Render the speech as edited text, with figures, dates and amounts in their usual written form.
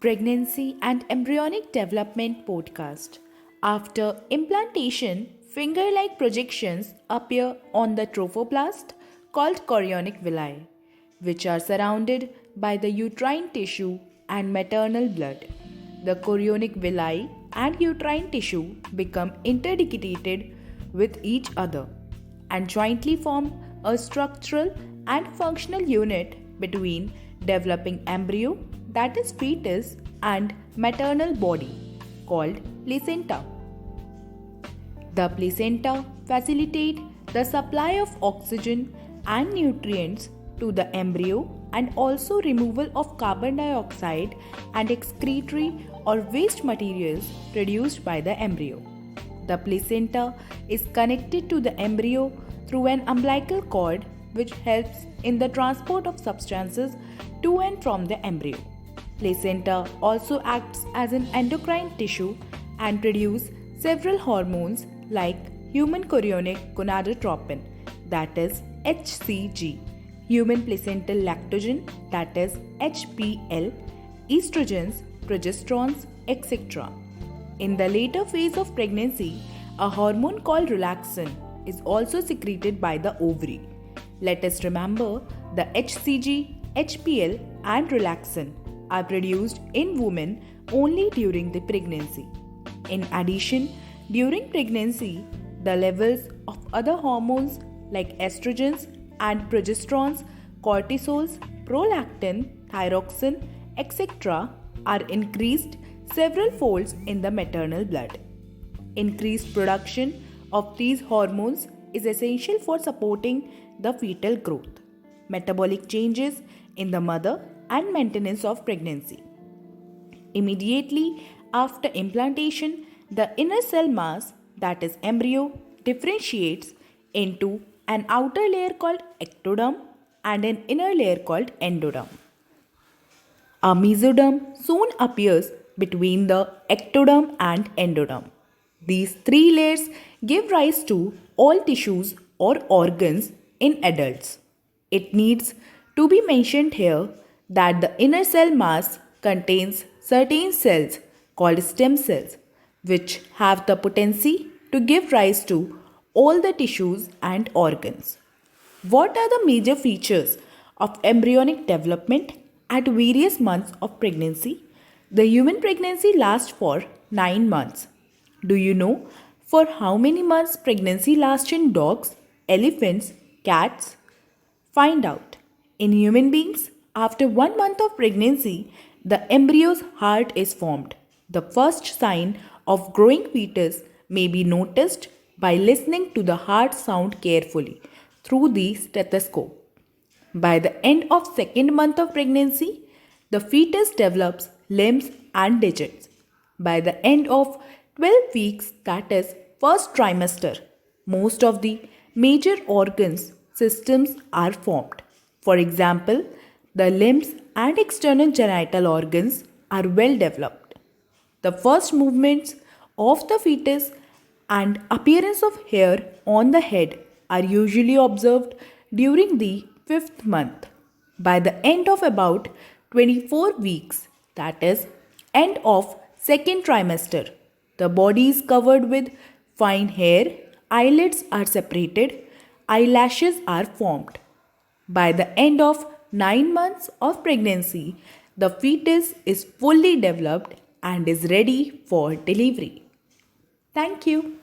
Pregnancy and Embryonic Development Podcast. After implantation, finger like projections appear on the trophoblast called chorionic villi, which are surrounded by the uterine tissue and maternal blood. The chorionic villi and uterine tissue become interdictated with each other and jointly form a structural and functional unit between developing embryo, that is fetus, and maternal body called placenta. The placenta facilitate the supply of oxygen and nutrients to the embryo and also removal of carbon dioxide and excretory or waste materials produced by the embryo. The placenta is connected to the embryo through an umbilical cord which helps in the transport of substances to and from the embryo. Placenta also acts as an endocrine tissue and produces several hormones like human chorionic gonadotropin, that is HCG, human placental lactogen, that is HPL, estrogens, progesterones, etc. In the later phase of pregnancy, a hormone called relaxin is also secreted by the ovary. Let us remember the HCG, HPL, and relaxin are produced in women only during the pregnancy. In addition, during pregnancy, the levels of other hormones like estrogens and progesterones, cortisols, prolactin, thyroxine, etc. are increased several folds in the maternal blood. Increased production of these hormones is essential for supporting the fetal growth, metabolic changes in the mother, and maintenance of pregnancy. Immediately after implantation, the inner cell mass, that is embryo, differentiates into an outer layer called ectoderm and an inner layer called endoderm. A mesoderm soon appears between the ectoderm and endoderm. These three layers give rise to all tissues or organs in adults. It needs to be mentioned here that the inner cell mass contains certain cells called stem cells, which have the potency to give rise to all the tissues and organs. What are the major features of embryonic development at various months of pregnancy? The human pregnancy lasts for 9 months. Do you know for how many months pregnancy lasts in dogs, elephants, cats? Find out. In human beings, after 1 month of pregnancy, the embryo's heart is formed. The first sign of growing fetus may be noticed by listening to the heart sound carefully through the stethoscope. By the end of second month of pregnancy, the fetus develops limbs and digits. By the end of 12 weeks, that is first trimester, most of the major organs systems are formed. For example, the limbs and external genital organs are well developed. The first movements of the fetus and appearance of hair on the head are usually observed during the 5th month. By the end of about 24 weeks, that is, end of second trimester, the body is covered with fine hair, eyelids are separated, eyelashes are formed. By the end of 9 months of pregnancy, the fetus is fully developed and is ready for delivery. Thank you.